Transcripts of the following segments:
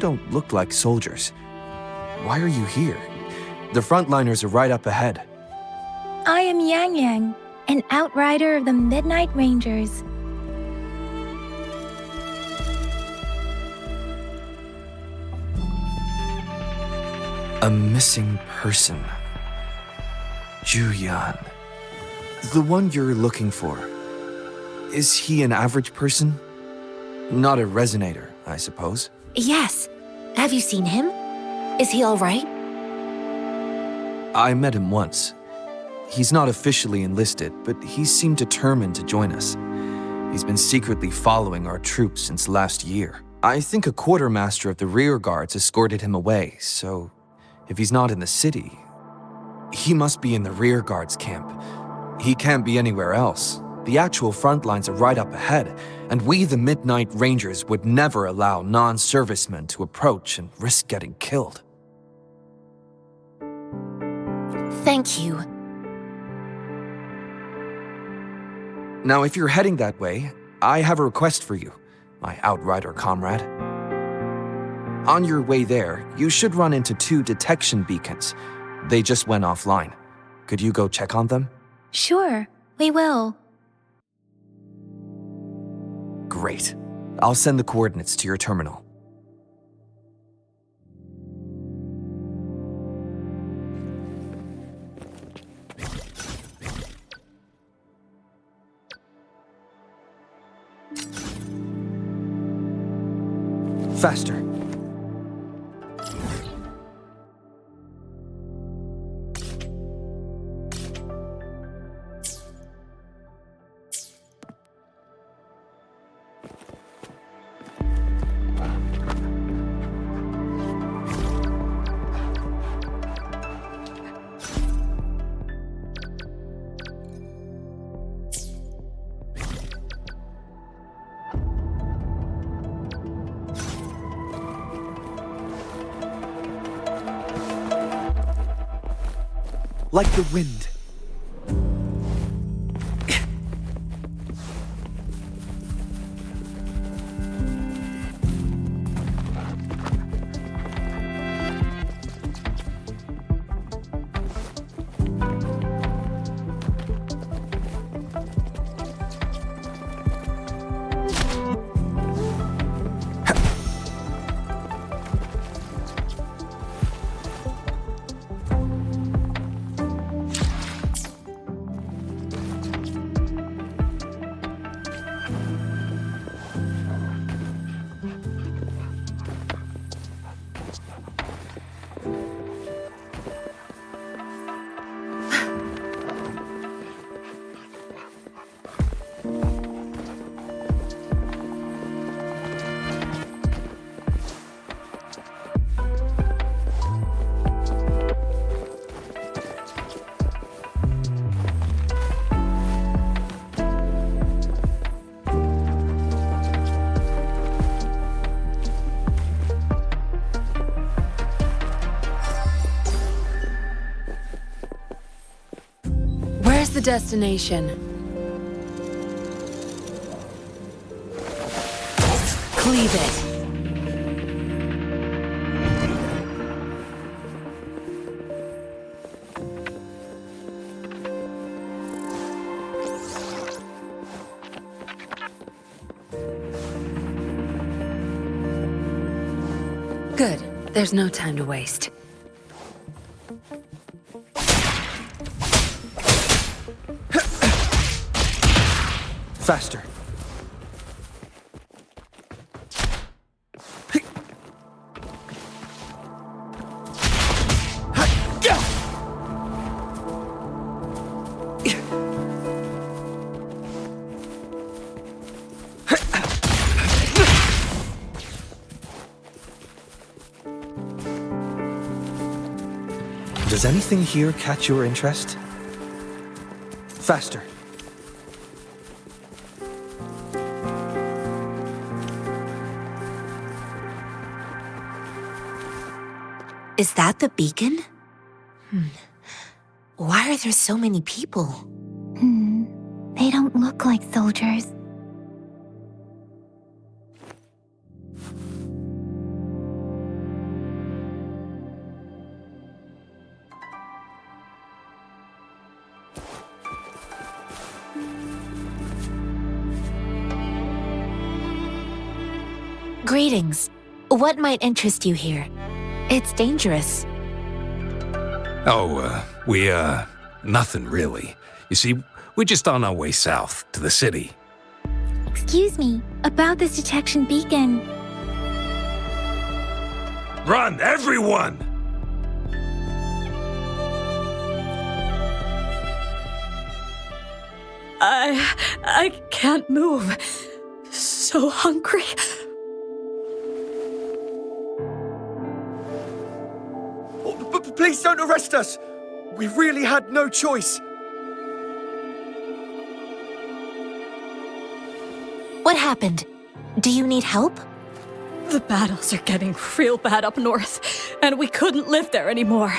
don't look like soldiers. Why are you here? The frontliners are right up ahead. I am Yang Yang, an outrider of the Midnight Rangers. A missing person. Juyan. The one you're looking for. Is he an average person? Not a resonator, I suppose. Yes. Have you seen him? Is he all right? I met him once. He's not officially enlisted, but he seemed determined to join us. He's been secretly following our troops since last year. I think a quartermaster of the rear guards escorted him away, so if he's not in the city, he must be in the rear guards camp. He can't be anywhere else. The actual front lines are right up ahead, and we, the Midnight Rangers, would never allow non-servicemen to approach and risk getting killed. Thank you. Now, if you're heading that way, I have a request for you, my outrider comrade. On your way there, you should run into 2 detection beacons. They just went offline. Could you go check on them? Sure, we will. Great. I'll send the coordinates to your terminal. Faster. Like the wind. Where's the destination? Cleave it. Good. There's no time to waste. Faster. Does anything here catch your interest? Faster. Is that the beacon? Why are there so many people? They don't look like soldiers. Greetings. What might interest you here? It's dangerous. Nothing really. You see, we're just on our way south to the city. Excuse me, about this detection beacon. Run, everyone! I can't move. So hungry. Please don't arrest us! We really had no choice. What happened? Do you need help? The battles are getting real bad up north, and we couldn't live there anymore.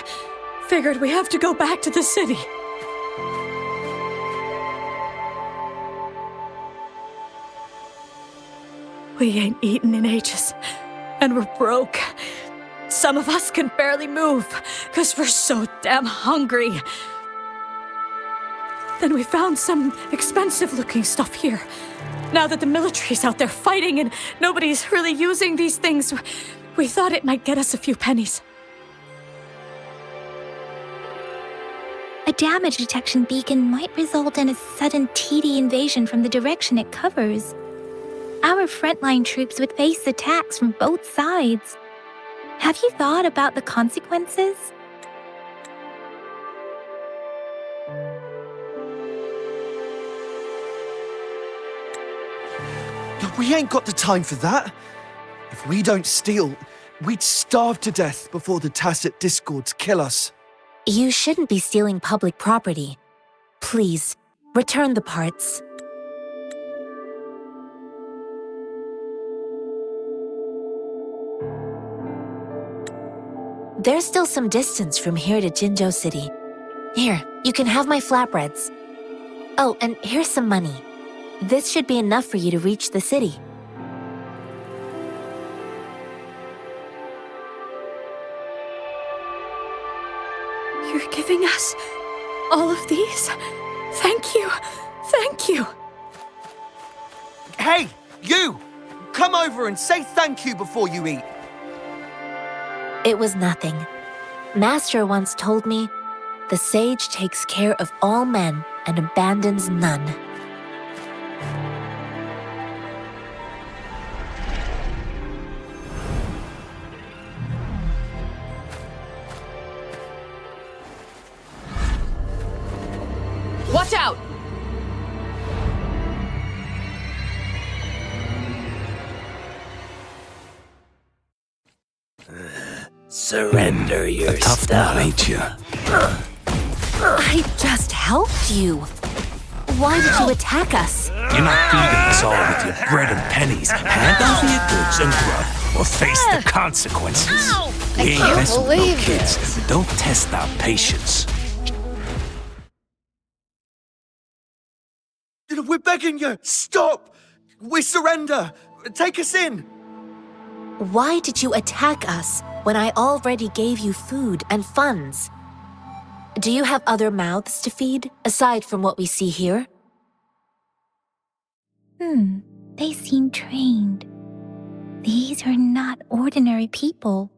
Figured we have to go back to the city. We ain't eaten in ages, and we're broke. Some of us can barely move, because we're so damn hungry. Then we found some expensive-looking stuff here. Now that the military's out there fighting and nobody's really using these things, we thought it might get us a few pennies. A damage detection beacon might result in a sudden TD invasion from the direction it covers. Our frontline troops would face attacks from both sides. Have you thought about the consequences? We ain't got the time for that. If we don't steal, we'd starve to death before the tacit discords kill us. You shouldn't be stealing public property. Please, return the parts. There's still some distance from here to Jinzhou City. Here, you can have my flatbreads. Oh, and here's some money. This should be enough for you to reach the city. You're giving us all of these? Thank you. Thank you. Hey, you! Come over and say thank you before you eat. It was nothing. Master once told me, the sage takes care of all men and abandons none. Watch out! Surrender your A tough stuff. one, ain't you? I just helped you. Why did you attack us? You're not feeding us all with your bread and pennies. Hand over your goods and grub, or face the consequences. We ain't messing with no kids. Don't test our patience. We're begging you, stop! We surrender! Take us in! Why did you attack us when I already gave you food and funds? Do you have other mouths to feed, aside from what we see here? They seem trained. These are not ordinary people.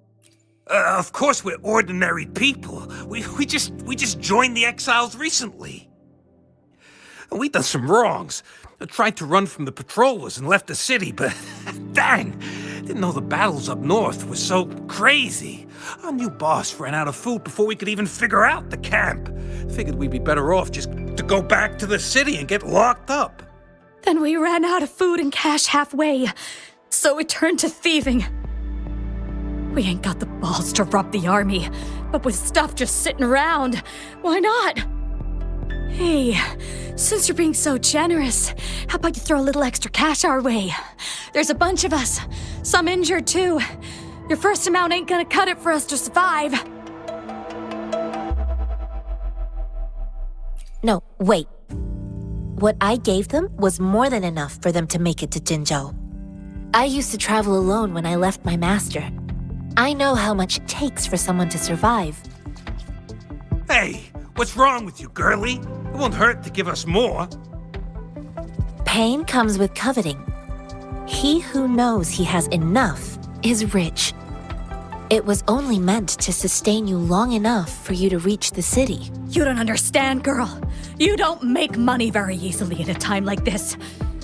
Of course we're ordinary people. We just joined the exiles recently. We done some wrongs. I tried to run from the patrollers and left the city, but dang, didn't know the battles up north were so crazy. Our new boss ran out of food before we could even figure out the camp. Figured we'd be better off just to go back to the city and get locked up. Then we ran out of food and cash halfway, so we turned to thieving. We ain't got the balls to rob the army, but with stuff just sitting around, why not? Hey, since you're being so generous, how about you throw a little extra cash our way? There's a bunch of us, some injured too. Your first amount ain't gonna cut it for us to survive. No, wait. What I gave them was more than enough for them to make it to Jinzhou. I used to travel alone when I left my master. I know how much it takes for someone to survive. Hey, what's wrong with you, girlie? It won't hurt to give us more. Pain comes with coveting. He who knows he has enough is rich. It was only meant to sustain you long enough for you to reach the city. You don't understand, girl. You don't make money very easily at a time like this.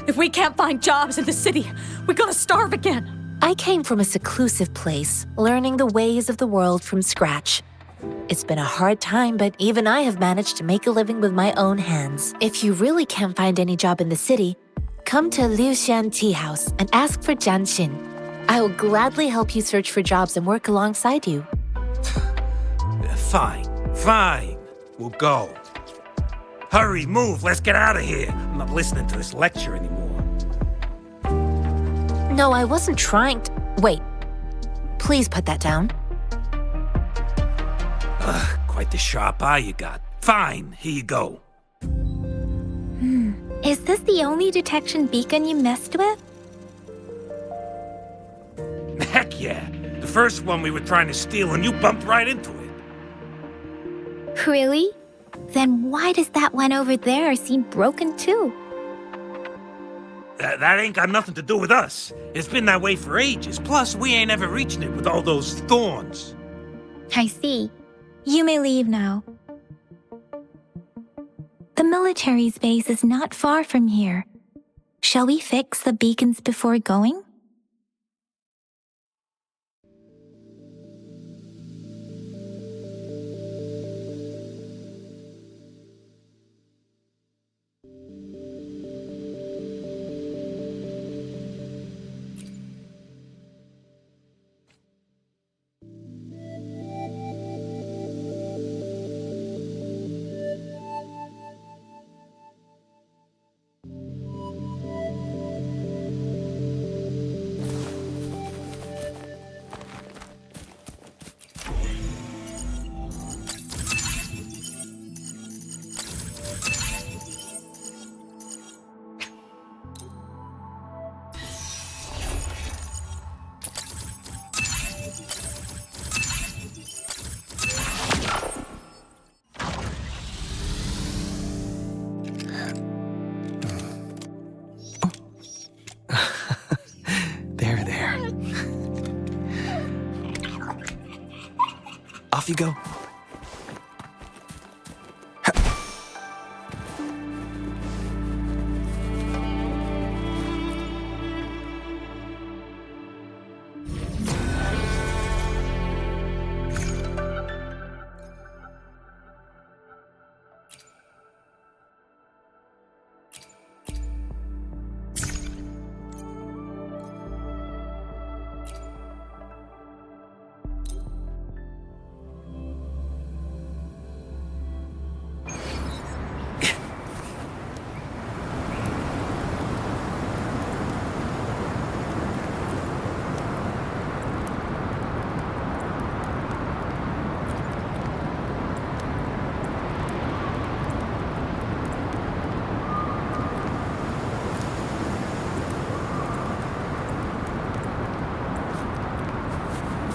If we can't find jobs in the city, we're gonna starve again. I came from a seclusive place, learning the ways of the world from scratch. It's been a hard time, but even I have managed to make a living with my own hands. If you really can't find any job in the city, come to Liuxian Tea House and ask for Jian Xin. I will gladly help you search for jobs and work alongside you. Fine. We'll go. Hurry, move, let's get out of here. I'm not listening to this lecture anymore. No, I wasn't trying to... Wait. Please put that down. Quite the sharp eye you got. Fine, here you go. Is this the only detection beacon you messed with? Heck yeah. The first one we were trying to steal and you bumped right into it. Really? Then why does that one over there seem broken too? That ain't got nothing to do with us. It's been that way for ages. Plus, we ain't ever reaching it with all those thorns. I see. You may leave now. The military's base is not far from here. Shall we fix the beacons before going? There. Off you go.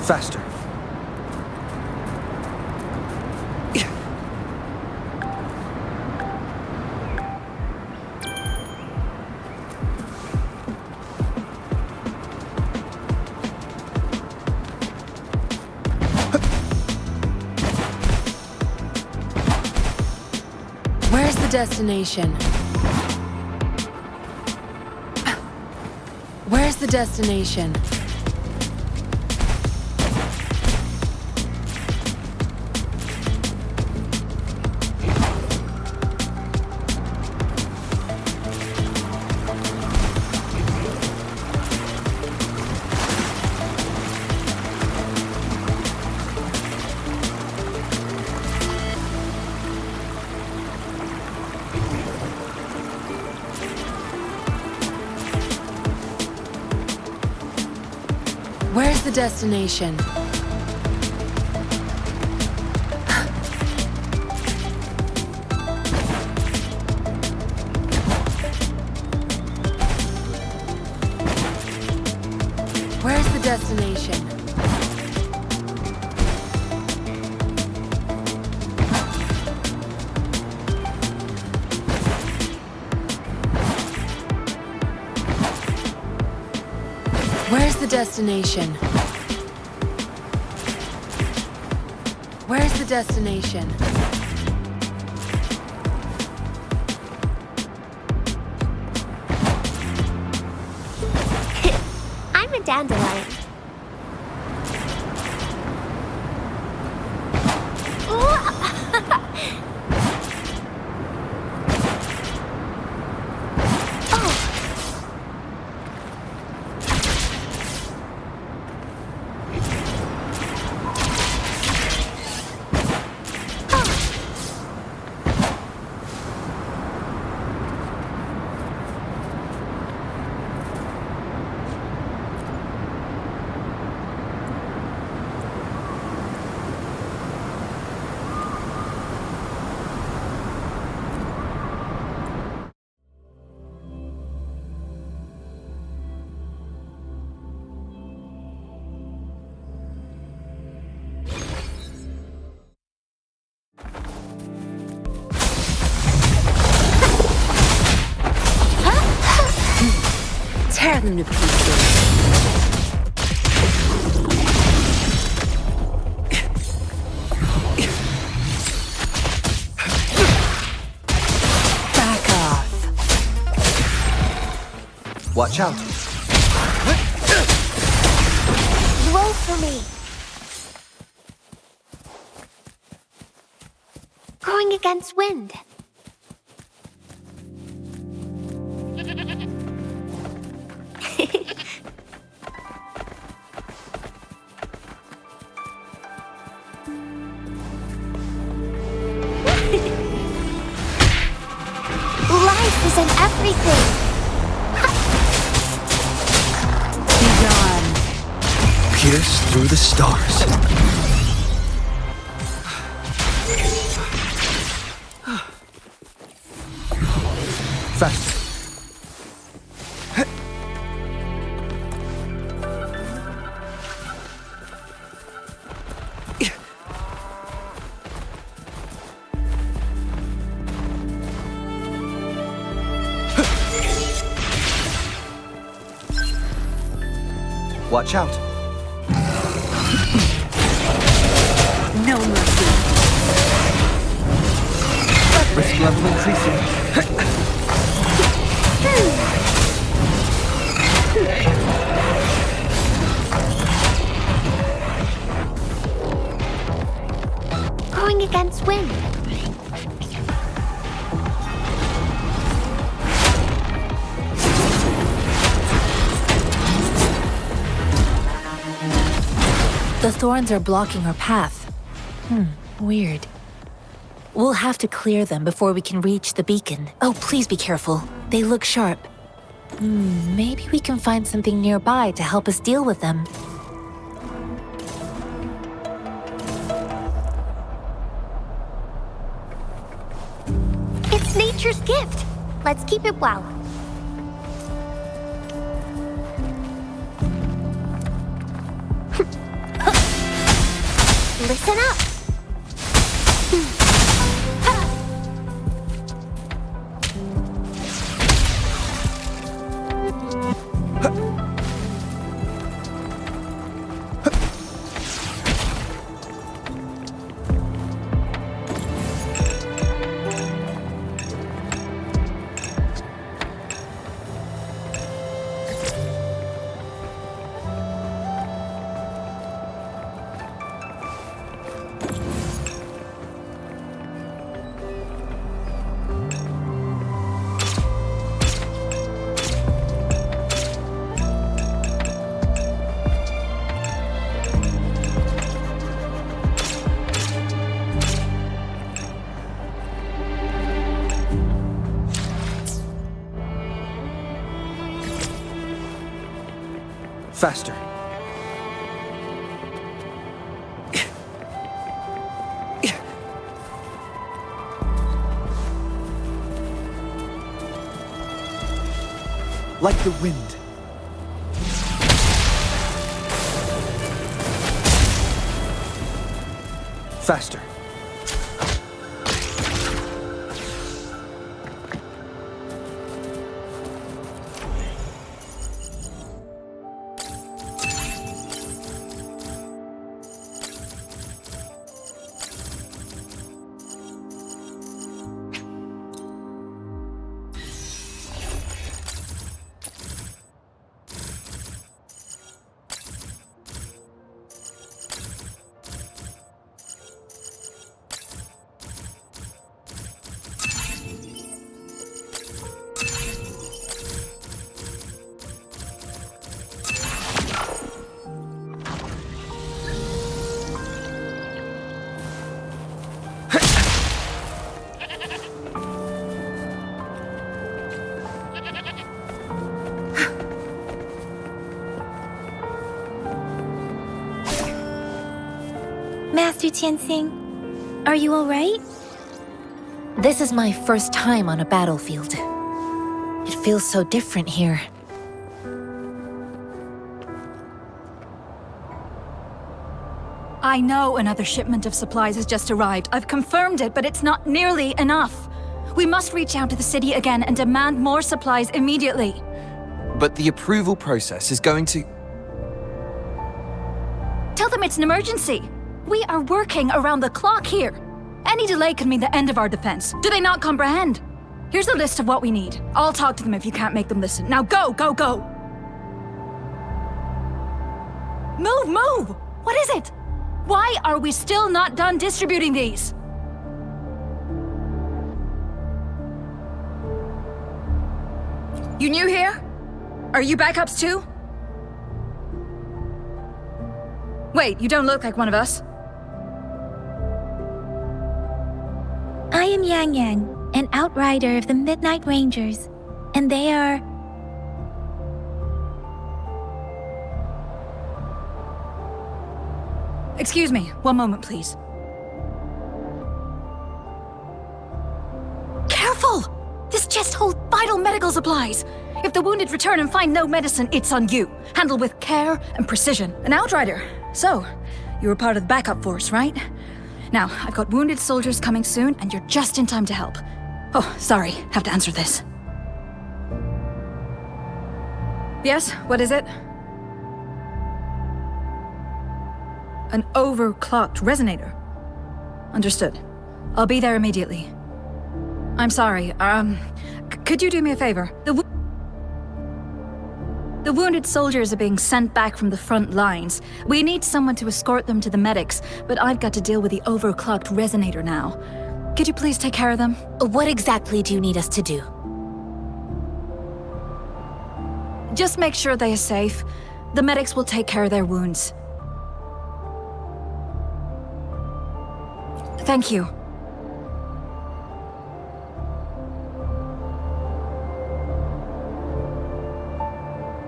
Faster. Where's the destination? Where's the destination? Where's the destination? Where's the destination? the destination? Where's the destination? I'm a dandelion. Tear them to pieces. Back off. Watch out. Roll for me. Going against wind. Life is in everything. Be gone. Pierce through the stars. Faster. Watch out. No mercy. Risk level increasing. Going against wind. The thorns are blocking our path. Weird. We'll have to clear them before we can reach the beacon. Oh, please be careful. They look sharp. Maybe we can find something nearby to help us deal with them. It's nature's gift. Let's keep it well. Listen up. Faster. Like the wind. Faster. Mr. Tianxing? Are you alright? This is my first time on a battlefield. It feels so different here. I know another shipment of supplies has just arrived. I've confirmed it, but it's not nearly enough. We must reach out to the city again and demand more supplies immediately. But the approval process is going to... Tell them it's an emergency. We are working around the clock here. Any delay could mean the end of our defense. Do they not comprehend? Here's a list of what we need. I'll talk to them if you can't make them listen. Now go, go, go! Move, move! What is it? Why are we still not done distributing these? You new here? Are you backups too? Wait, you don't look like one of us. I am Yang Yang, an outrider of the Midnight Rangers, and they are... Excuse me, one moment, please. Careful! This chest holds vital medical supplies. If the wounded return and find no medicine, it's on you. Handle with care and precision. An outrider. So, you were part of the backup force, right? Now, I've got wounded soldiers coming soon, and you're just in time to help. Oh, sorry, have to answer this. Yes, what is it? An overclocked resonator. Understood. I'll be there immediately. I'm sorry, could you do me a favor? The wounded soldiers are being sent back from the front lines. We need someone to escort them to the medics, but I've got to deal with the overclocked resonator now. Could you please take care of them? What exactly do you need us to do? Just make sure they are safe. The medics will take care of their wounds. Thank you.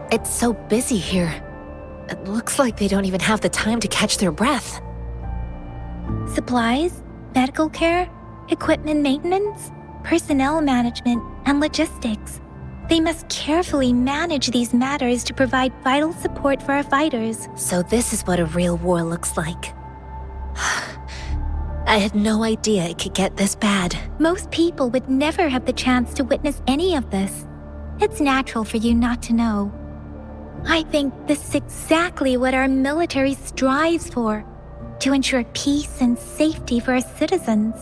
It's so busy here. It looks like they don't even have the time to catch their breath. Supplies, medical care, equipment maintenance, personnel management, and logistics. They must carefully manage these matters to provide vital support for our fighters. So this is what a real war looks like. I had no idea it could get this bad. Most people would never have the chance to witness any of this. It's natural for you not to know. I think this is exactly what our military strives for, to ensure peace and safety for our citizens.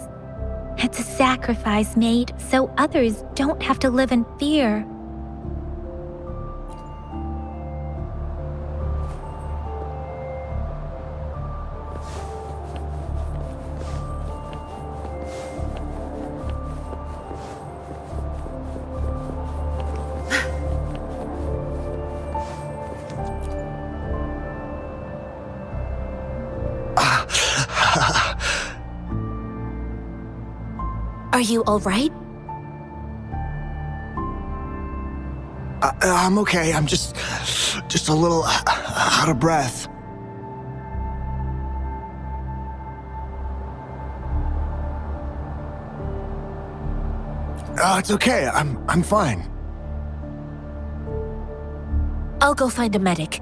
It's a sacrifice made so others don't have to live in fear. Are you all right? I'm okay. I'm just a little out of breath. It's okay. I'm fine. I'll go find a medic.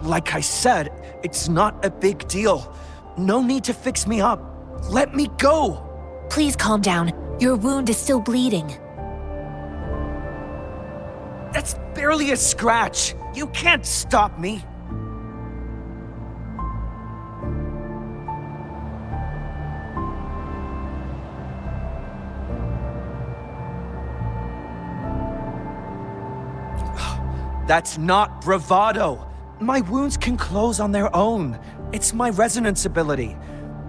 Like I said, it's not a big deal. No need to fix me up. Let me go! Please calm down. Your wound is still bleeding. That's barely a scratch. You can't stop me. That's not bravado. My wounds can close on their own. It's my resonance ability.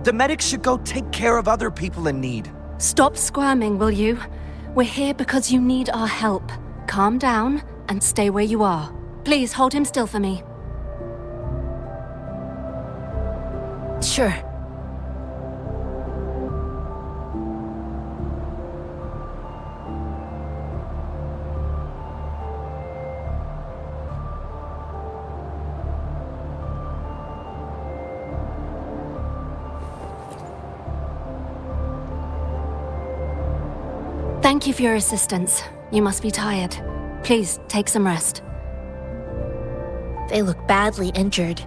The medics should go take care of other people in need. Stop squirming, will you? We're here because you need our help. Calm down and stay where you are. Please hold him still for me. Sure. Thank you for your assistance. You must be tired. Please, take some rest. They look badly injured.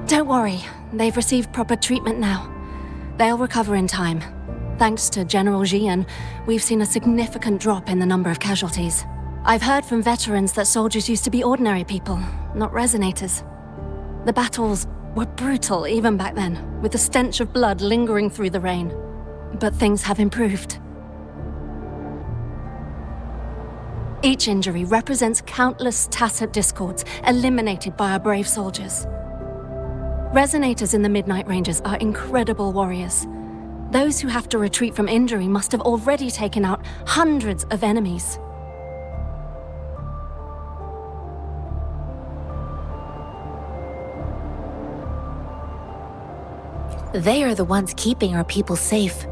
Don't worry, they've received proper treatment now. They'll recover in time. Thanks to General Jian, we've seen a significant drop in the number of casualties. I've heard from veterans that soldiers used to be ordinary people, not resonators. The battles were brutal even back then, with the stench of blood lingering through the rain. But things have improved. Each injury represents countless tacit discords eliminated by our brave soldiers. Resonators in the Midnight Ranges are incredible warriors. Those who have to retreat from injury must have already taken out hundreds of enemies. They are the ones keeping our people safe.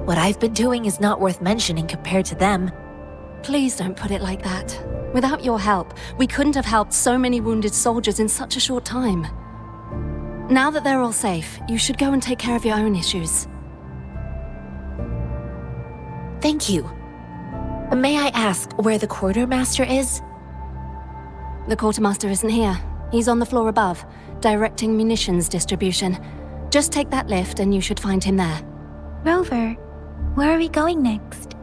What I've been doing is not worth mentioning compared to them. Please don't put it like that. Without your help, we couldn't have helped so many wounded soldiers in such a short time. Now that they're all safe, you should go and take care of your own issues. Thank you. May I ask where the quartermaster is? The quartermaster isn't here. He's on the floor above, directing munitions distribution. Just take that lift and you should find him there. Rover, where are we going next?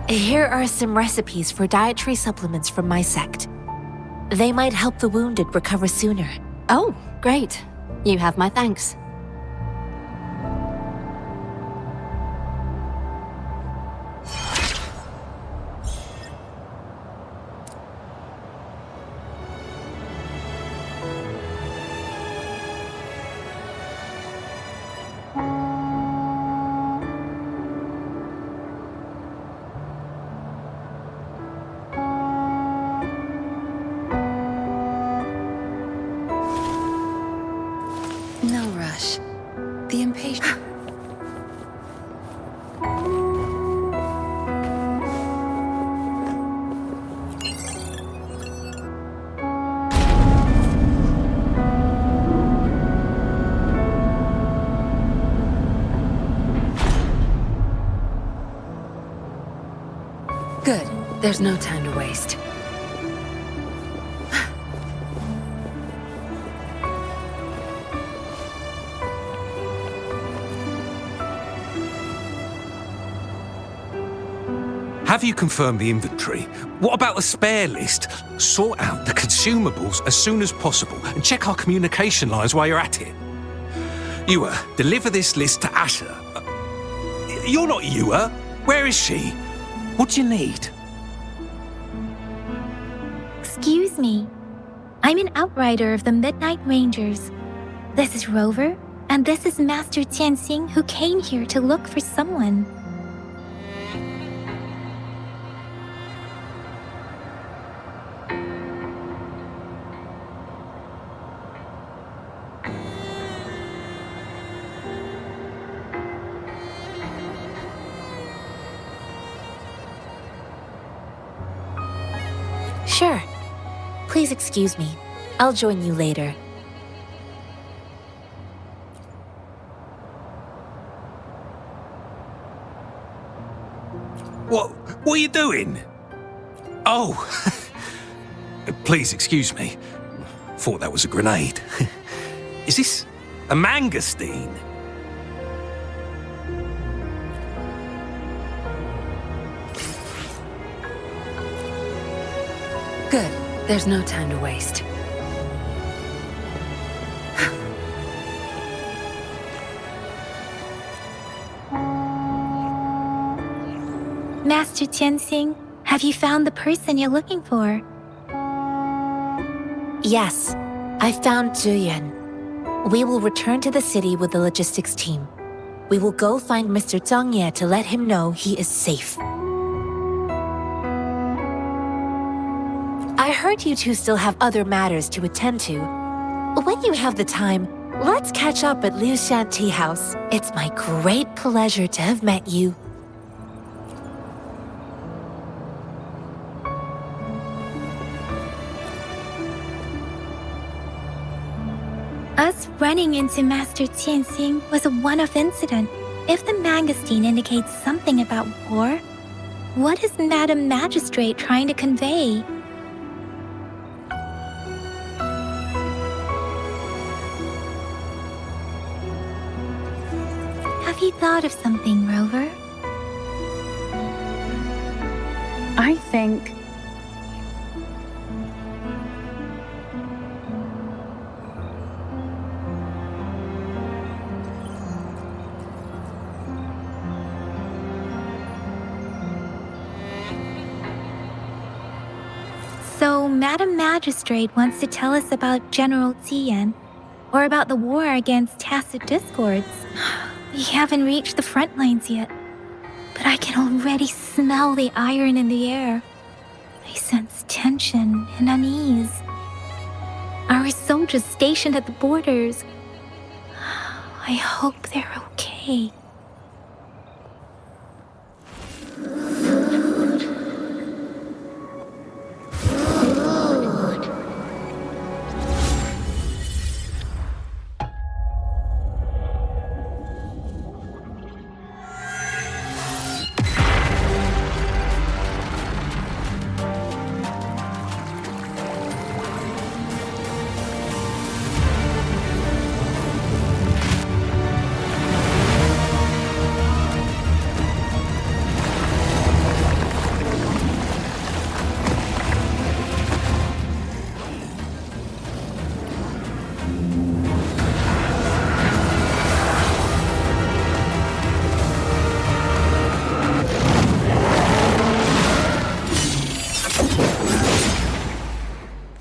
Here are some recipes for dietary supplements from my sect. They might help the wounded recover sooner. Oh, great. You have my thanks. No rush. The impatient. Good. There's no time to waste. Have you confirmed the inventory? What about the spare list? Sort out the consumables as soon as possible and check our communication lines while you're at it. Yua, deliver this list to Asher. You're not Yua. Where is she? What do you need? Excuse me. I'm an outrider of the Midnight Rangers. This is Rover, and this is Master Tianxing, who came here to look for someone. Sure. Please excuse me. I'll join you later. What are you doing? Oh, please excuse me. Thought that was a grenade. Is this a mangosteen? Good. There's no time to waste. Master Tianxing, have you found the person you're looking for? Yes, I found Zhuyan. We will return to the city with the logistics team. We will go find Mr. Zhang Ye to let him know he is safe. I heard you two still have other matters to attend to. When you have the time, let's catch up at Liu Shan Tea House. It's my great pleasure to have met you. Us running into Master Tianxing was a one-off incident. If the mangosteen indicates something about war, what is Madam Magistrate trying to convey? Have you thought of something, Rover? I think... So, Madam Magistrate wants to tell us about General Tian, or about the war against tacit discords. We haven't reached the front lines yet, but I can already smell the iron in the air. I sense tension and unease. Our soldiers stationed at the borders. I hope they're okay.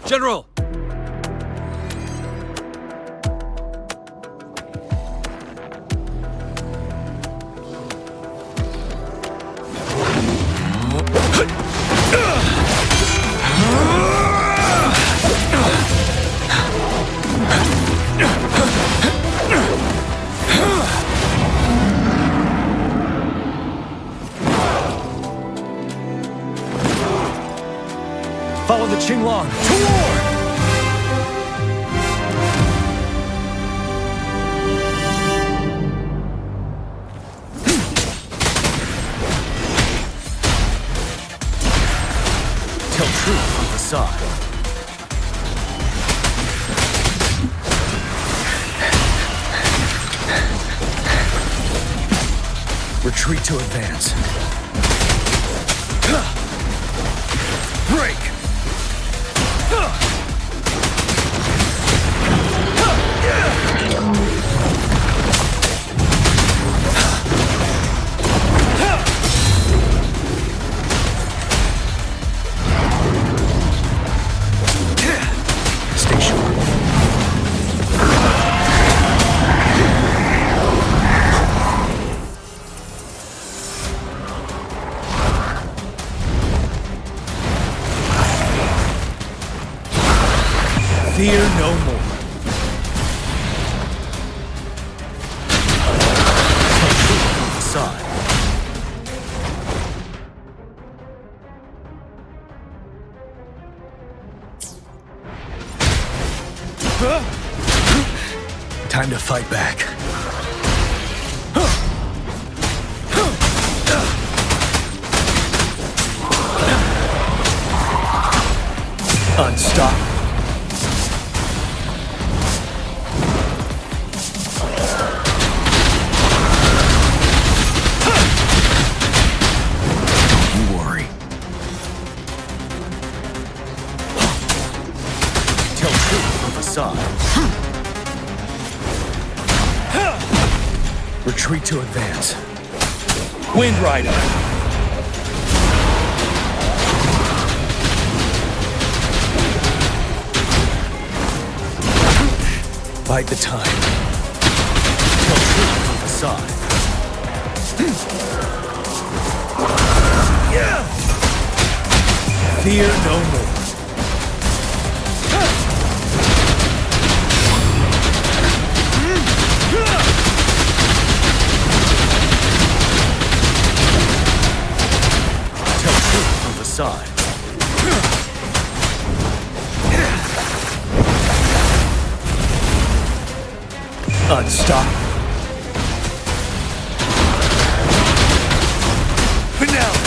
General! Follow the Qinglong to war! Tell truth on the side. Retreat to advance. Break! Fear no more. Side. Time to fight back. Unstoppable. Don't worry. Tell truth from facade. Retreat to advance. Wind Rider. Bide the time. Tell truth from facade. Fear no more. Tell truth from facade. Unstoppable. Finale.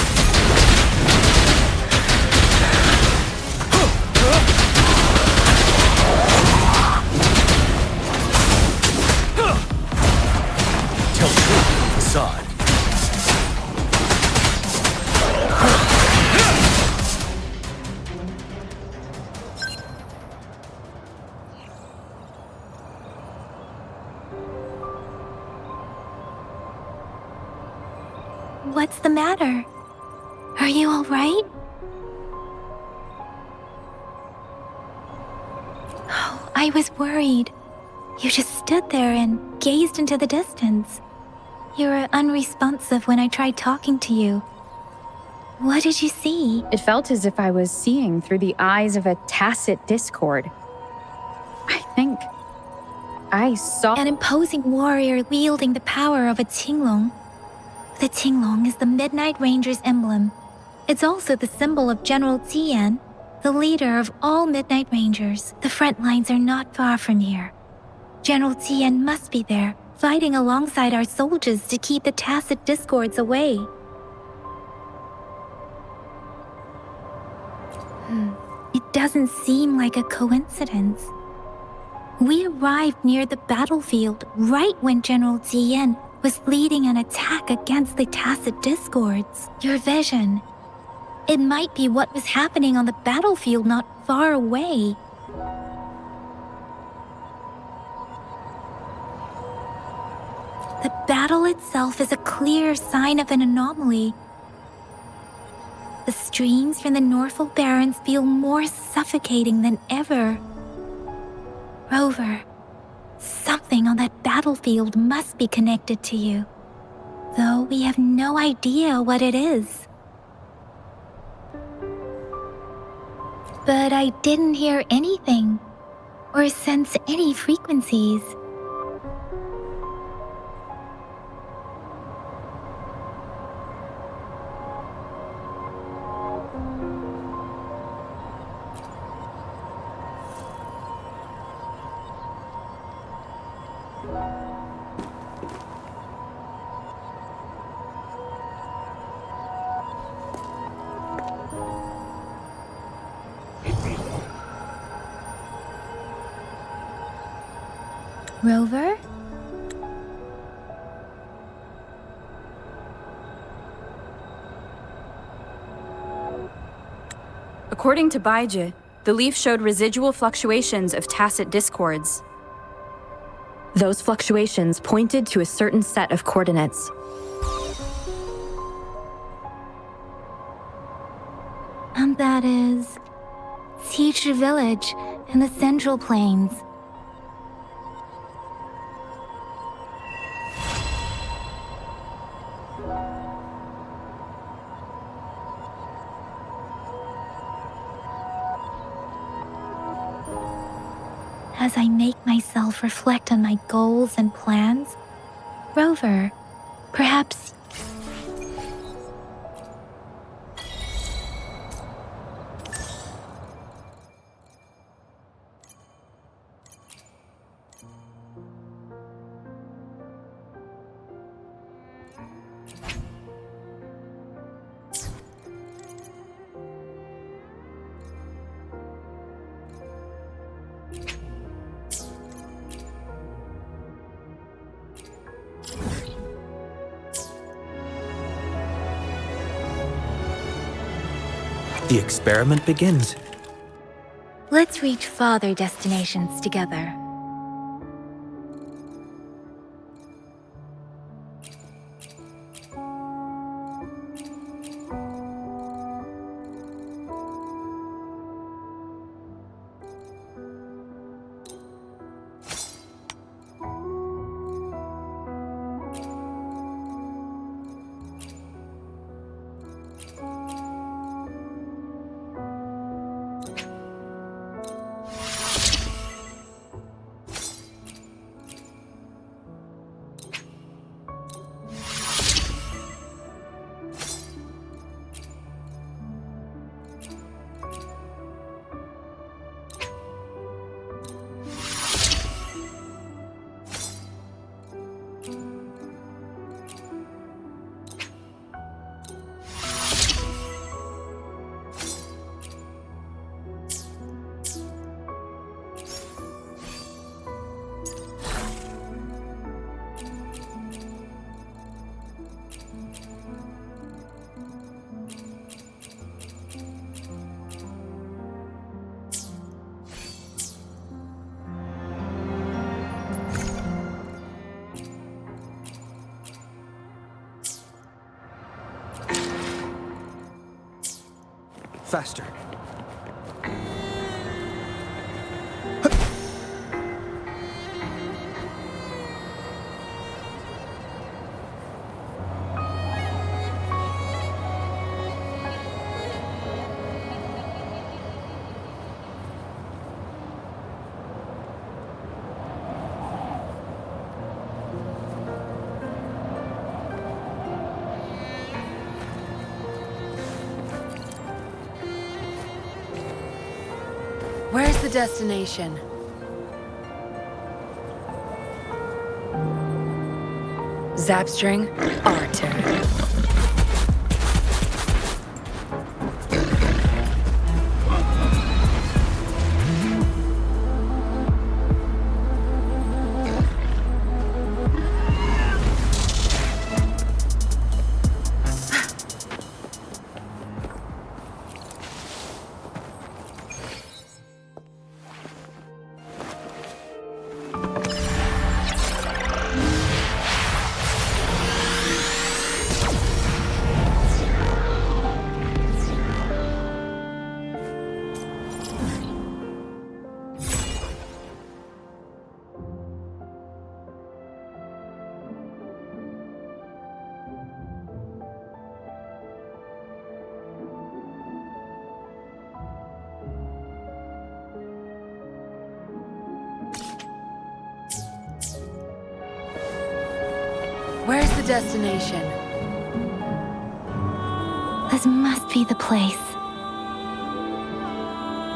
Tell truth from facade. What's the matter? Are you all right? Oh, I was worried. You just stood there and gazed into the distance. You were unresponsive when I tried talking to you. What did you see? It felt as if I was seeing through the eyes of a tacit discord. I think I saw An imposing warrior wielding the power of a Qinglong. The Qinglong is the Midnight Ranger's emblem. It's also the symbol of General Tian, the leader of all Midnight Rangers. The front lines are not far from here. General Tian must be there, fighting alongside our soldiers to keep the tacit discords away. It doesn't seem like a coincidence. We arrived near the battlefield right when General Tian was leading an attack against the tacit discords. Your vision. It might be what was happening on the battlefield not far away. The battle itself is a clear sign of an anomaly. The streams from the Norfolk Barrens feel more suffocating than ever. Rover, something on that battlefield must be connected to you, though we have no idea what it is. But I didn't hear anything or sense any frequencies. Rover? According to Baiji, the leaf showed residual fluctuations of tacit discords. Those fluctuations pointed to a certain set of coordinates. And that is Teacher Village in the Central Plains. as I make myself reflect on my goals and plans. Rover, perhaps... The experiment begins. Let's reach farther destinations together. Faster. Where's the destination? Zapstring, our turn. Where's the destination? This must be the place.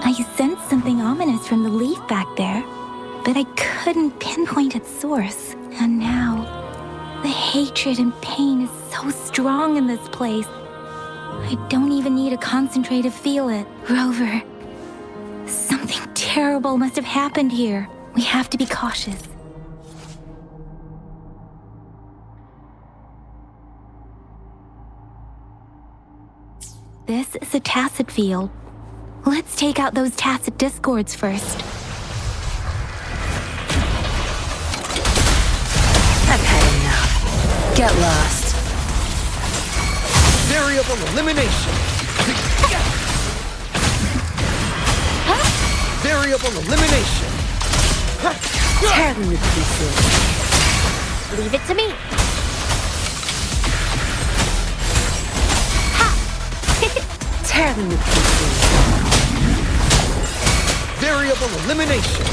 I sensed something ominous from the leaf back there, but I couldn't pinpoint its source. And now, the hatred and pain is so strong in this place. I don't even need to concentrate to feel it. Rover, something terrible must have happened here. We have to be cautious. This is a tacit field. Let's take out those tacit discords first. I've had enough. Get lost. Variable elimination. Variable elimination. Tear them to pieces. Leave it to me. Tear them to pieces. Variable elimination.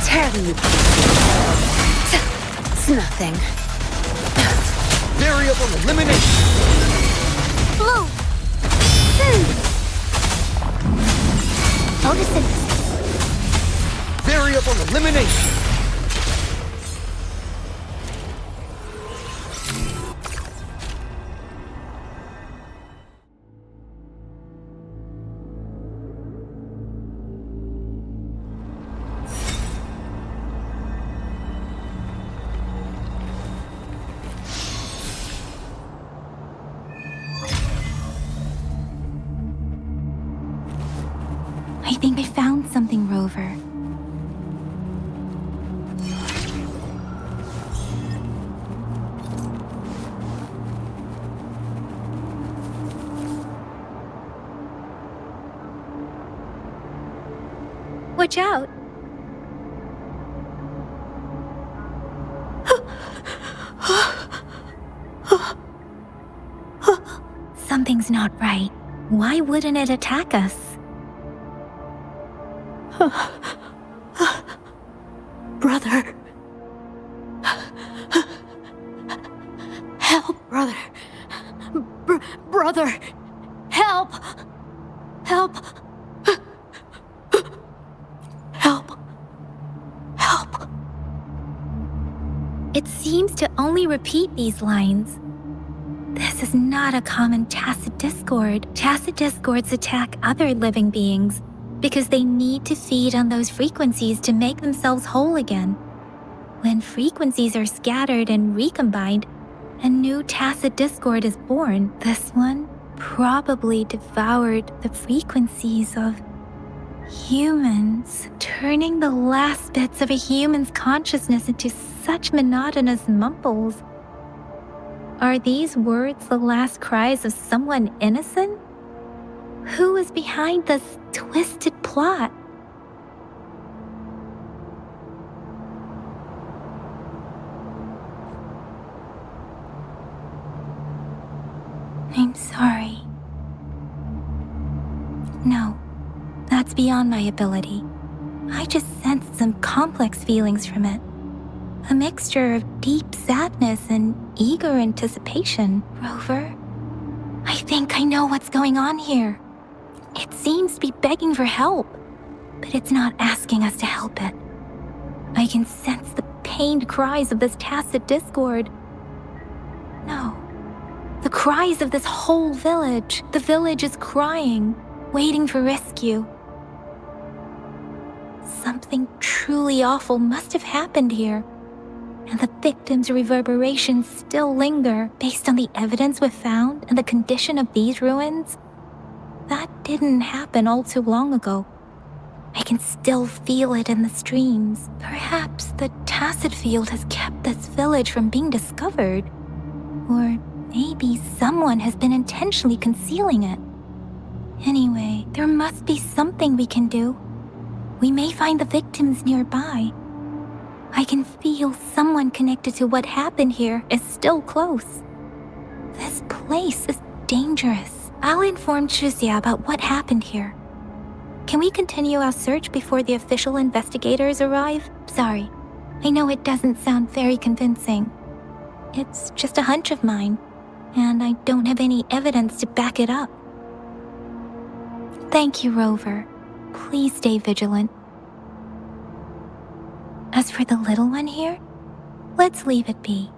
Tear them to pieces. It's nothing. Variable elimination! Blue! Photosynthesis. Variable elimination! I think I found something, Rover. Watch out! Something's not right. Why wouldn't it attack us? Brother. Help, brother. Brother. Help. Help. Help. Help. It seems to only repeat these lines. This is not a common tacit discord. Tacit discords attack other living beings because they need to feed on those frequencies to make themselves whole again. When frequencies are scattered and recombined, a new tacit discord is born. This one probably devoured the frequencies of humans, turning the last bits of a human's consciousness into such monotonous mumbles. Are these words the last cries of someone innocent? Who is behind this twisted plot? I'm sorry. No, that's beyond my ability. I just sensed some complex feelings from it. A mixture of deep sadness and eager anticipation. Rover, I think I know what's going on here. It seems to be begging for help, but it's not asking us to help it. I can sense the pained cries of this tacit discord. No, the cries of this whole village. The village is crying, waiting for rescue. Something truly awful must have happened here, and the victims' reverberations still linger based on the evidence we've found and the condition of these ruins. That didn't happen all too long ago. I can still feel it in the streams. Perhaps the tacit field has kept this village from being discovered. Or maybe someone has been intentionally concealing it. Anyway, there must be something we can do. We may find the victims nearby. I can feel someone connected to what happened here is still close. This place is dangerous. I'll inform Chuzia about what happened here. Can we continue our search before the official investigators arrive? Sorry, I know it doesn't sound very convincing. It's just a hunch of mine, and I don't have any evidence to back it up. Thank you, Rover. Please stay vigilant. As for the little one here, let's leave it be.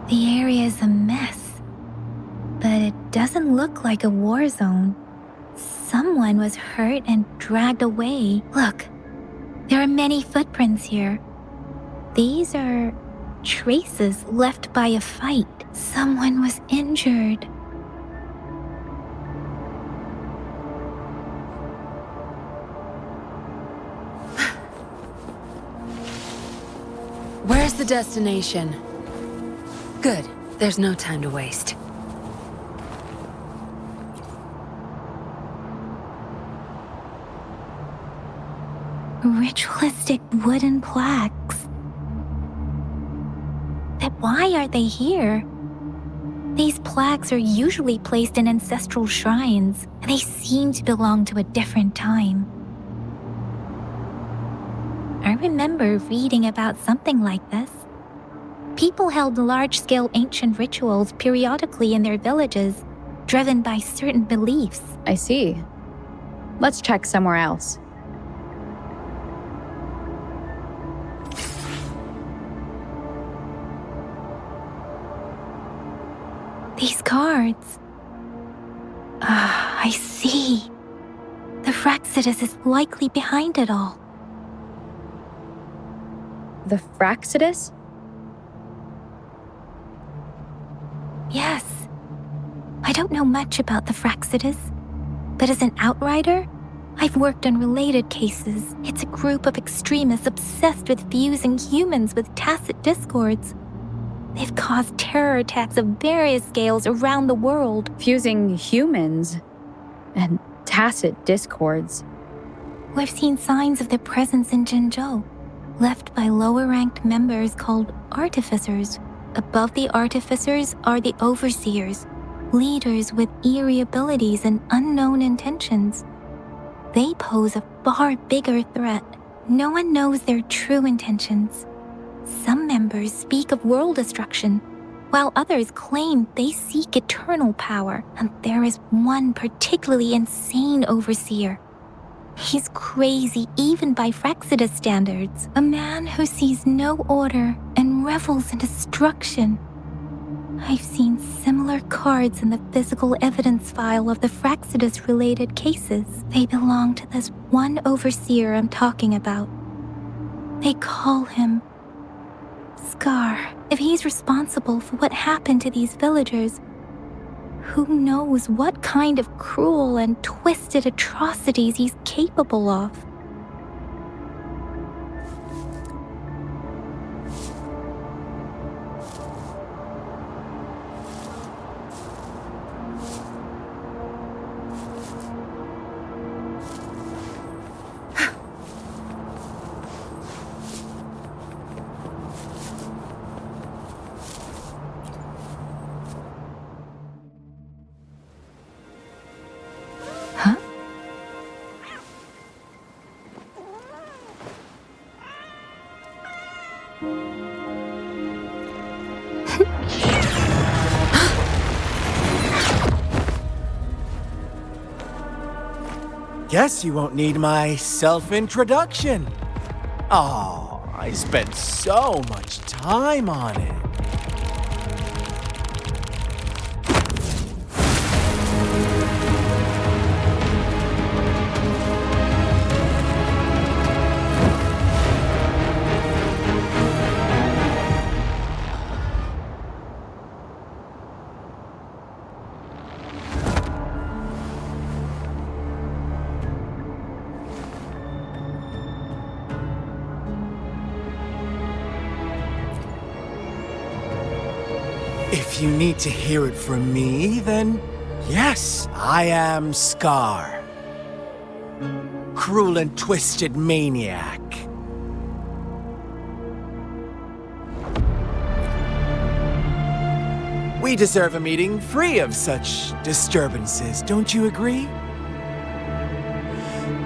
The area is a mess, but it doesn't look like a war zone. Someone was hurt and dragged away. Look, there are many footprints here. These are traces left by a fight. Someone was injured. Where's the destination? Good. There's no time to waste. Ritualistic wooden plaques. But why are they here? These plaques are usually placed in ancestral shrines, and they seem to belong to a different time. I remember reading about something like this. People held large-scale ancient rituals periodically in their villages, driven by certain beliefs. I see. Let's check somewhere else. These cards. I see. The Fraxidus is likely behind it all. The Fraxidus? Yes. I don't know much about the Fraxidus, but as an outrider, I've worked on related cases. It's a group of extremists obsessed with fusing humans with tacit discords. They've caused terror attacks of various scales around the world. Fusing humans and tacit discords. We've seen signs of their presence in Jinzhou, left by lower-ranked members called artificers. Above the artificers are the overseers, leaders with eerie abilities and unknown intentions. They pose a far bigger threat. No one knows their true intentions. Some members speak of world destruction, while others claim they seek eternal power, and there is one particularly insane overseer. He's crazy even by Fraxidus standards, a man who sees no order and revels in destruction. I've seen similar cards in the physical evidence file of the Fraxidus-related cases. They belong to this one overseer I'm talking about. They call him Scar. If he's responsible for what happened to these villagers, who knows what kind of cruel and twisted atrocities he's capable of? Guess you won't need my self-introduction. Oh, I spent so much time on it. If you need to hear it from me, then yes, I am Scar. Cruel and twisted maniac. We deserve a meeting free of such disturbances, don't you agree?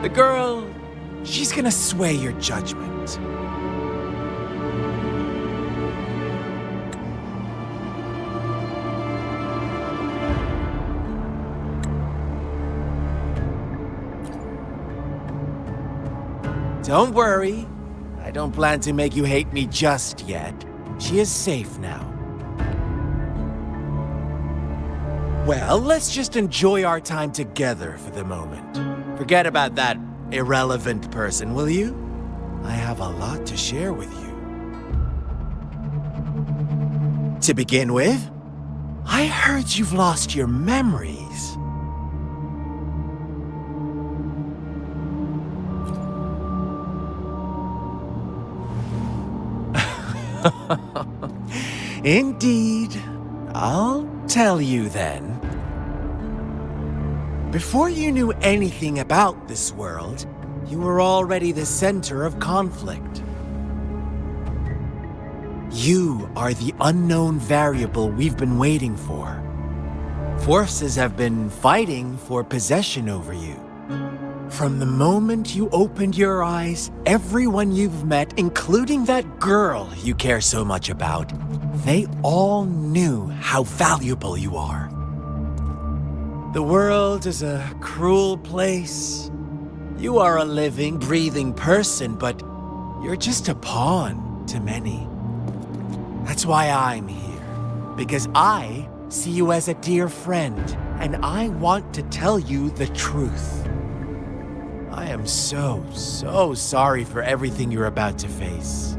The girl, she's gonna sway your judgment. Don't worry. I don't plan to make you hate me just yet. She is safe now. Well, let's just enjoy our time together for the moment. Forget about that irrelevant person, will you? I have a lot to share with you. To begin with, I heard you've lost your memories. Indeed. I'll tell you then. Before you knew anything about this world, you were already the center of conflict. You are the unknown variable we've been waiting for. Forces have been fighting for possession over you. From the moment you opened your eyes, everyone you've met, including that girl you care so much about, they all knew how valuable you are. The world is a cruel place. You are a living, breathing person, but you're just a pawn to many. That's why I'm here, because I see you as a dear friend, and I want to tell you the truth. I am so sorry for everything you're about to face.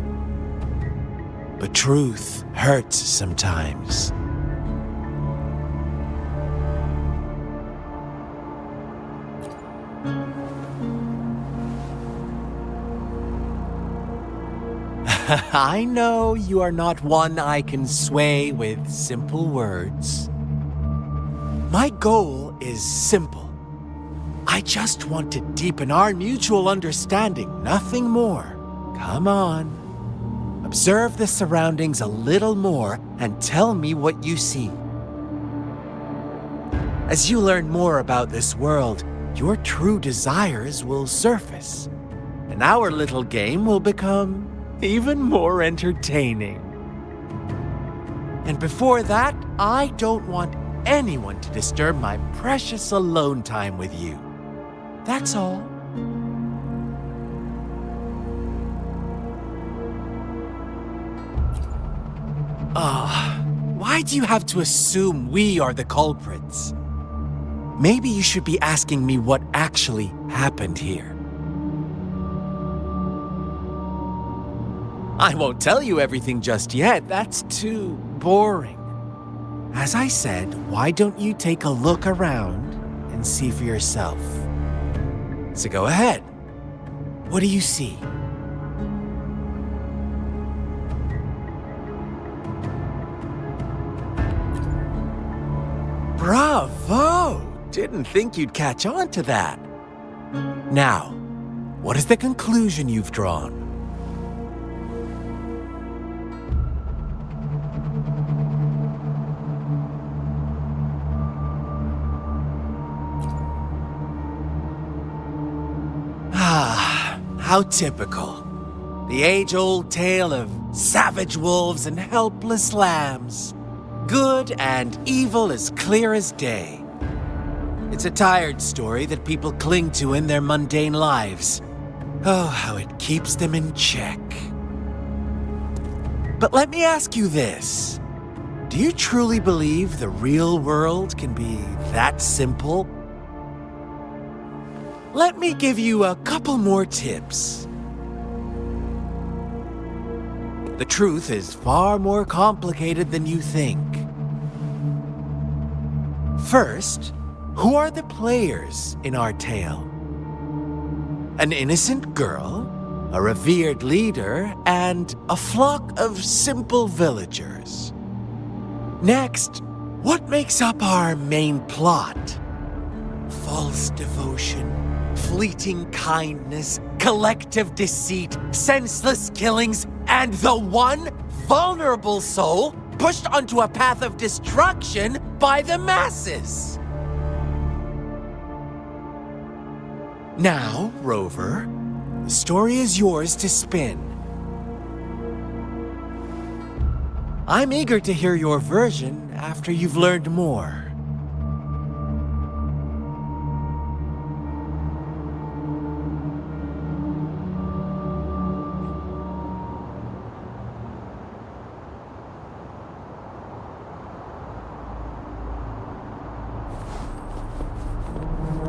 But truth hurts sometimes. I know you are not one I can sway with simple words. My goal is simple. I just want to deepen our mutual understanding, nothing more. Come on. Observe the surroundings a little more and tell me what you see. As you learn more about this world, your true desires will surface, and our little game will become even more entertaining. And before that, I don't want anyone to disturb my precious alone time with you. That's all. Why do you have to assume we are the culprits? Maybe you should be asking me what actually happened here. I won't tell you everything just yet. That's too boring. As I said, why don't you take a look around and see for yourself? So go ahead. What do you see? Bravo! Didn't think you'd catch on to that. Now, what is the conclusion you've drawn? How typical. The age-old tale of savage wolves and helpless lambs. Good and evil as clear as day. It's a tired story that people cling to in their mundane lives. Oh, how it keeps them in check. But let me ask you this. Do you truly believe the real world can be that simple? Let me give you a couple more tips. The truth is far more complicated than you think. First, who are the players in our tale? An innocent girl, a revered leader, and a flock of simple villagers. Next, what makes up our main plot? False devotion, fleeting kindness, collective deceit, senseless killings, and the one vulnerable soul pushed onto a path of destruction by the masses. Now, Rover, the story is yours to spin. I'm eager to hear your version after you've learned more.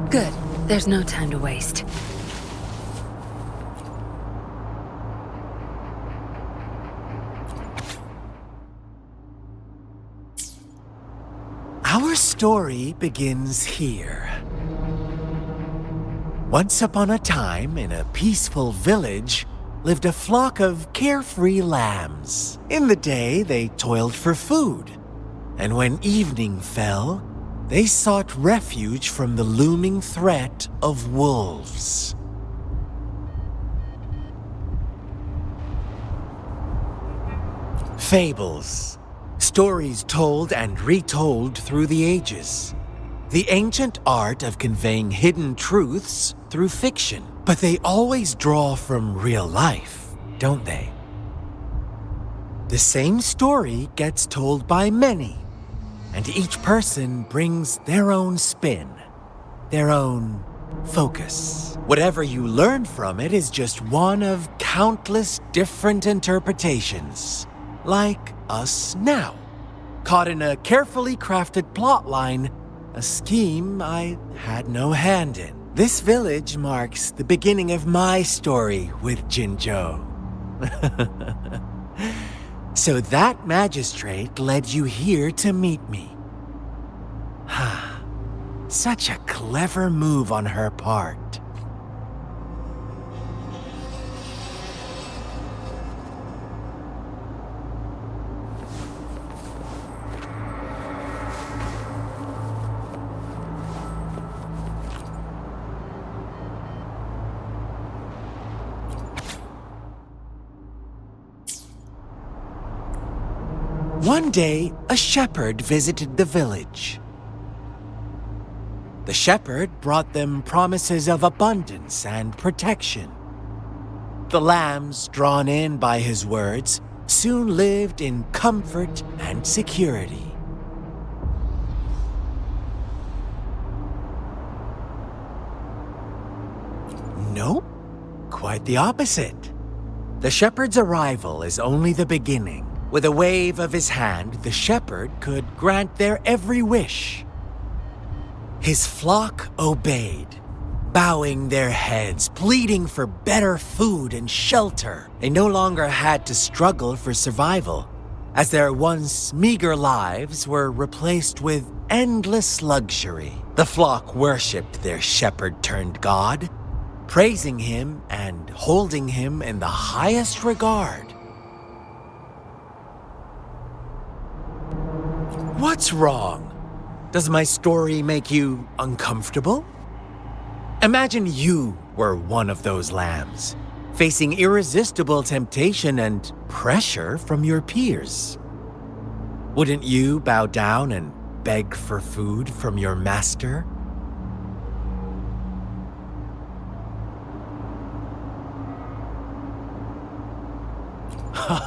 Good. There's no time to waste. Our story begins here. Once upon a time, in a peaceful village, lived a flock of carefree lambs. In the day, they toiled for food, and when evening fell, they sought refuge from the looming threat of wolves. Fables. Stories told and retold through the ages. The ancient art of conveying hidden truths through fiction. But they always draw from real life, don't they? The same story gets told by many, and each person brings their own spin, their own focus. Whatever you learn from it is just one of countless different interpretations, like us now, caught in a carefully crafted plotline, a scheme I had no hand in. This village marks the beginning of my story with Jinzhou. So that magistrate led you here to meet me. Such a clever move on her part. One day, a shepherd visited the village. The shepherd brought them promises of abundance and protection. The lambs, drawn in by his words, soon lived in comfort and security. Nope, quite the opposite. The shepherd's arrival is only the beginning. With a wave of his hand, the shepherd could grant their every wish. His flock obeyed, bowing their heads, pleading for better food and shelter. They no longer had to struggle for survival, as their once meager lives were replaced with endless luxury. The flock worshipped their shepherd-turned-god, praising him and holding him in the highest regard. What's wrong? Does my story make you uncomfortable? Imagine you were one of those lambs, facing irresistible temptation and pressure from your peers. Wouldn't you bow down and beg for food from your master?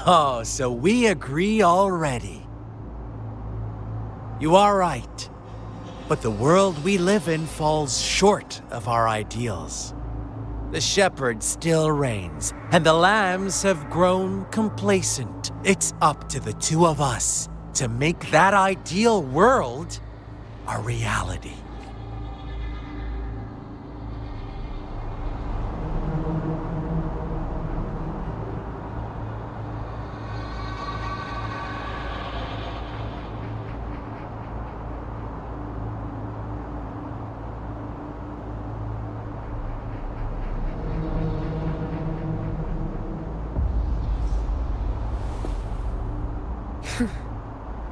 Oh, so we agree already. You are right, but the world we live in falls short of our ideals. The shepherd still reigns, and the lambs have grown complacent. It's up to the two of us to make that ideal world a reality.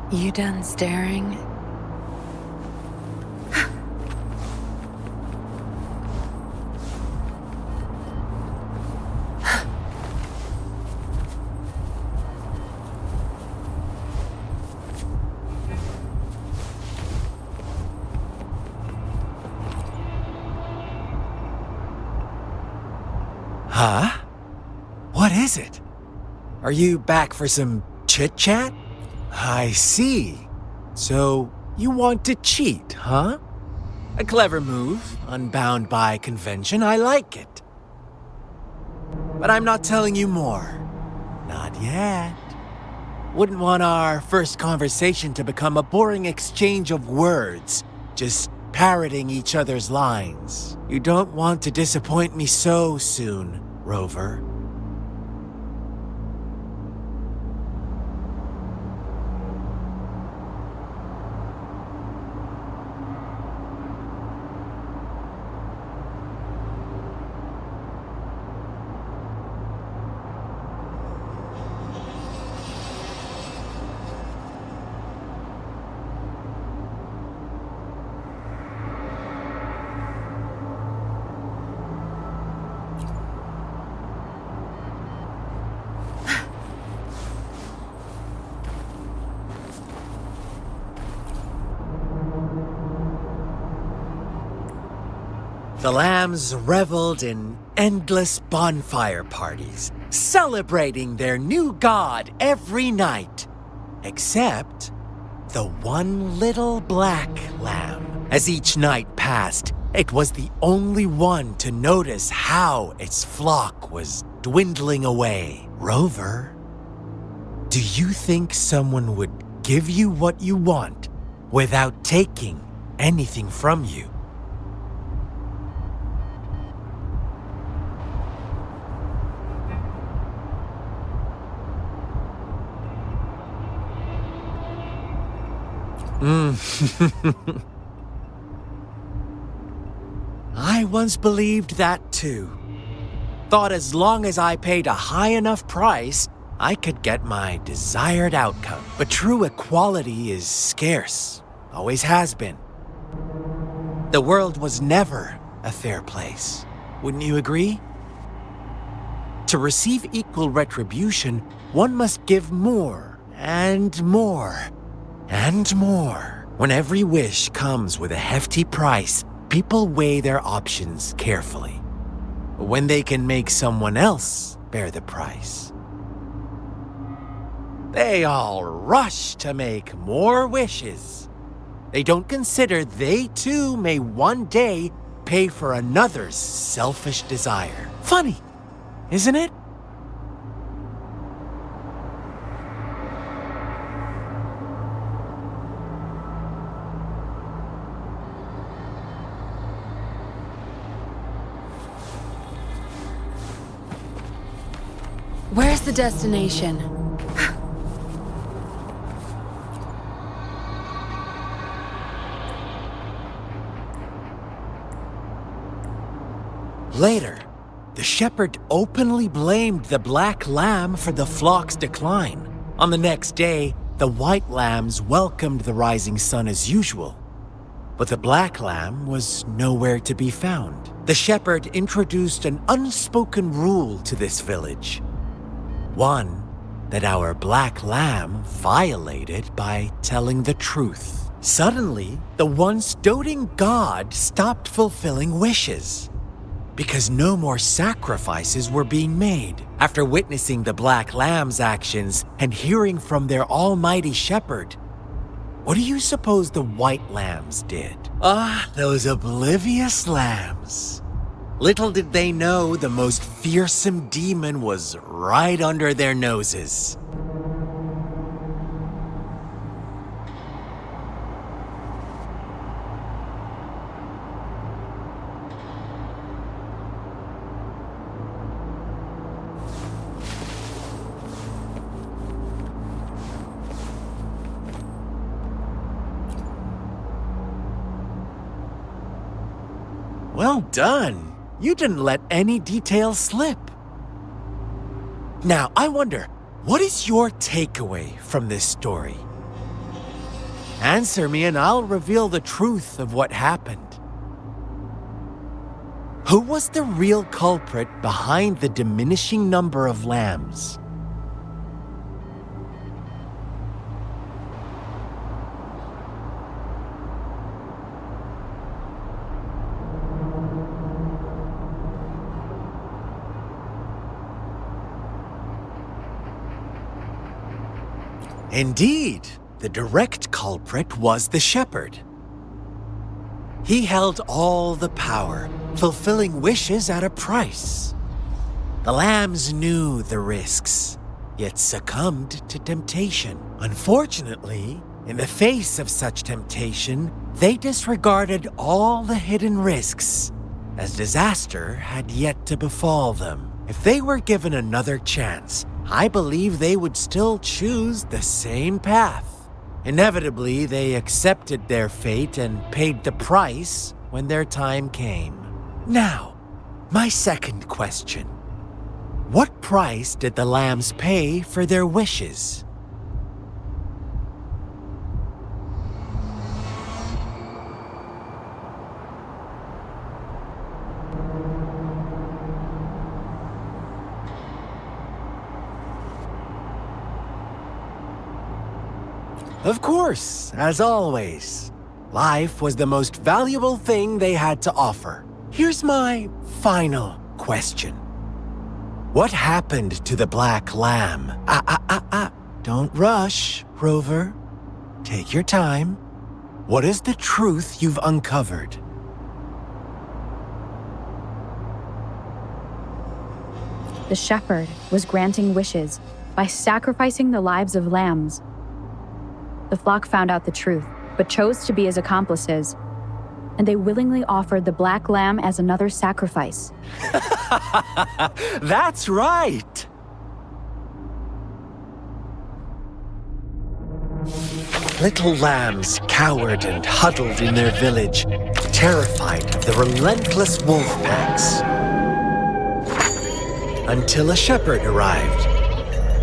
You done staring? Huh? What is it? Are you back for some chit-chat? I see. So, you want to cheat, huh? A clever move, unbound by convention. I like it. But I'm not telling you more. Not yet. Wouldn't want our first conversation to become a boring exchange of words, just parroting each other's lines. You don't want to disappoint me so soon, Rover. The lambs reveled in endless bonfire parties, celebrating their new god every night. Except the one little black lamb. As each night passed, it was the only one to notice how its flock was dwindling away. Rover, do you think someone would give you what you want without taking anything from you? I once believed that too. Thought as long as I paid a high enough price, I could get my desired outcome. But true equality is scarce, always has been. The world was never a fair place, wouldn't you agree? To receive equal retribution, one must give more and more and more. When every wish comes with a hefty price, people weigh their options carefully. But when they can make someone else bear the price, they all rush to make more wishes. They don't consider they too may one day pay for another's selfish desire. Funny, isn't it? Where's the destination? Later, the shepherd openly blamed the black lamb for the flock's decline. On the next day, the white lambs welcomed the rising sun as usual. But the black lamb was nowhere to be found. The shepherd introduced an unspoken rule to this village. One that our black lamb violated by telling the truth. Suddenly, the once doting god stopped fulfilling wishes because no more sacrifices were being made. After witnessing the black lamb's actions and hearing from their almighty shepherd, what do you suppose the white lambs did? Ah, those oblivious lambs. Little did they know the most fearsome demon was right under their noses. Well done. You didn't let any details slip. Now, I wonder, what is your takeaway from this story? Answer me and I'll reveal the truth of what happened. Who was the real culprit behind the diminishing number of lambs? Indeed, the direct culprit was the shepherd. He held all the power, fulfilling wishes at a price. The lambs knew the risks, yet succumbed to temptation. Unfortunately, in the face of such temptation, they disregarded all the hidden risks, as disaster had yet to befall them. If they were given another chance, I believe they would still choose the same path. Inevitably, they accepted their fate and paid the price when their time came. Now, my second question. What price did the lambs pay for their wishes? Of course, as always. Life was the most valuable thing they had to offer. Here's my final question. What happened to the Black Lamb? Don't rush, Rover. Take your time. What is the truth you've uncovered? The shepherd was granting wishes by sacrificing the lives of lambs. The flock found out the truth, but chose to be his accomplices, and they willingly offered the black lamb as another sacrifice. That's right! Little lambs cowered and huddled in their village, terrified of the relentless wolf packs. Until a shepherd arrived,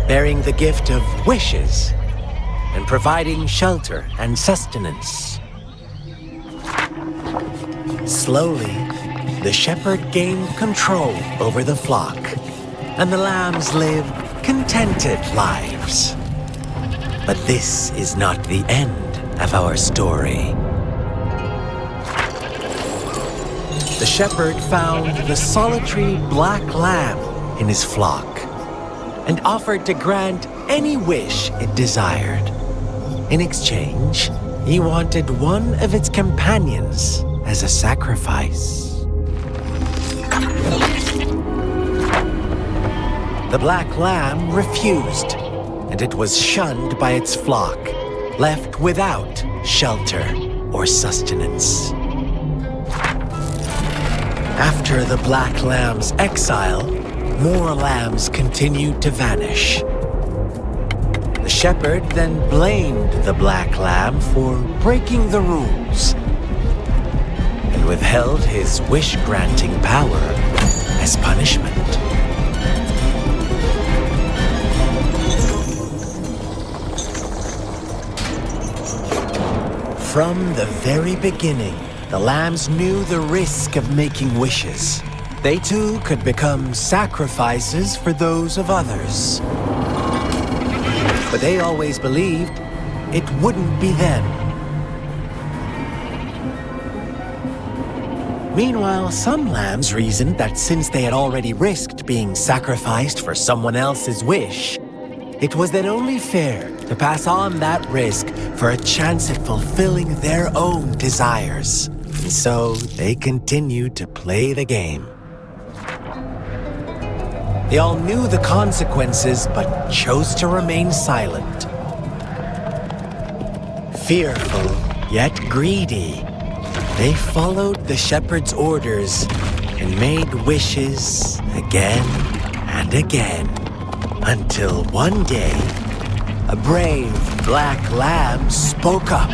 bearing the gift of wishes and providing shelter and sustenance. Slowly, the shepherd gained control over the flock, and the lambs lived contented lives. But this is not the end of our story. The shepherd found the solitary black lamb in his flock and offered to grant any wish it desired. In exchange, he wanted one of its companions as a sacrifice. The black lamb refused, and it was shunned by its flock, left without shelter or sustenance. After the black lamb's exile, more lambs continued to vanish. The shepherd then blamed the black lamb for breaking the rules and withheld his wish-granting power as punishment. From the very beginning, the lambs knew the risk of making wishes. They too could become sacrifices for those of others. But they always believed it wouldn't be them. Meanwhile, some lambs reasoned that since they had already risked being sacrificed for someone else's wish, it was then only fair to pass on that risk for a chance at fulfilling their own desires. And so they continued to play the game. They all knew the consequences, but chose to remain silent. Fearful, yet greedy, they followed the shepherd's orders and made wishes again and again, until one day, a brave black lamb spoke up,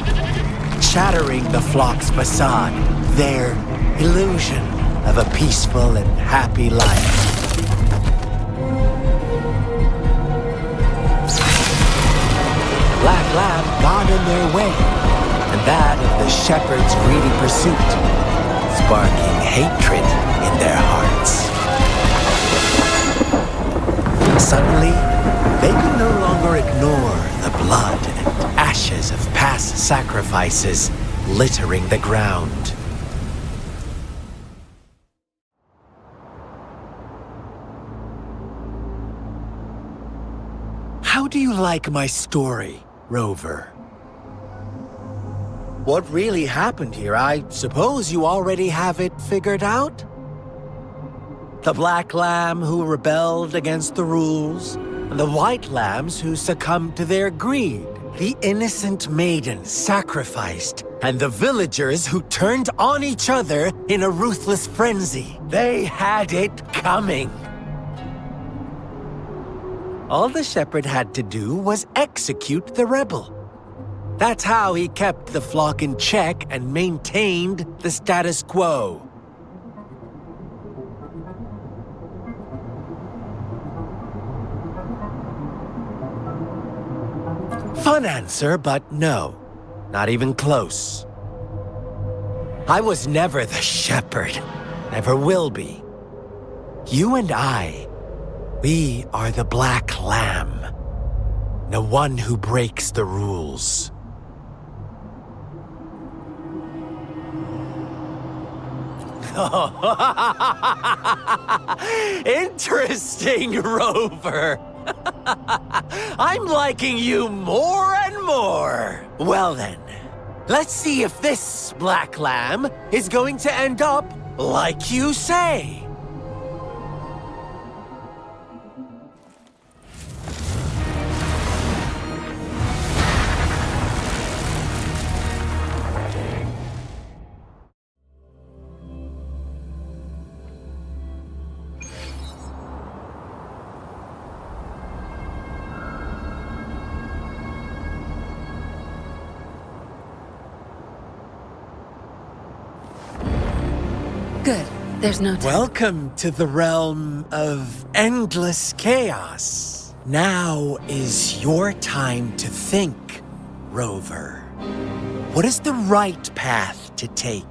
shattering the flock's facade, their illusion of a peaceful and happy life. Black lamb got in their way, and that of the shepherd's greedy pursuit, sparking hatred in their hearts. Suddenly, they could no longer ignore the blood and ashes of past sacrifices littering the ground. How do you like my story, Rover? What really happened here? I suppose you already have it figured out? The black lamb who rebelled against the rules, and the white lambs who succumbed to their greed. The innocent maiden sacrificed, and the villagers who turned on each other in a ruthless frenzy. They had it coming. All the shepherd had to do was execute the rebel. That's how he kept the flock in check and maintained the status quo. Fun answer, but no, not even close. I was never the shepherd, never will be. You and I, we are the black lamb, the one who breaks the rules. Interesting, Rover. I'm liking you more and more. Well then, let's see if this black lamb is going to end up like you say. Good. There's no time. Welcome to the realm of endless chaos. Now is your time to think, Rover. What is the right path to take?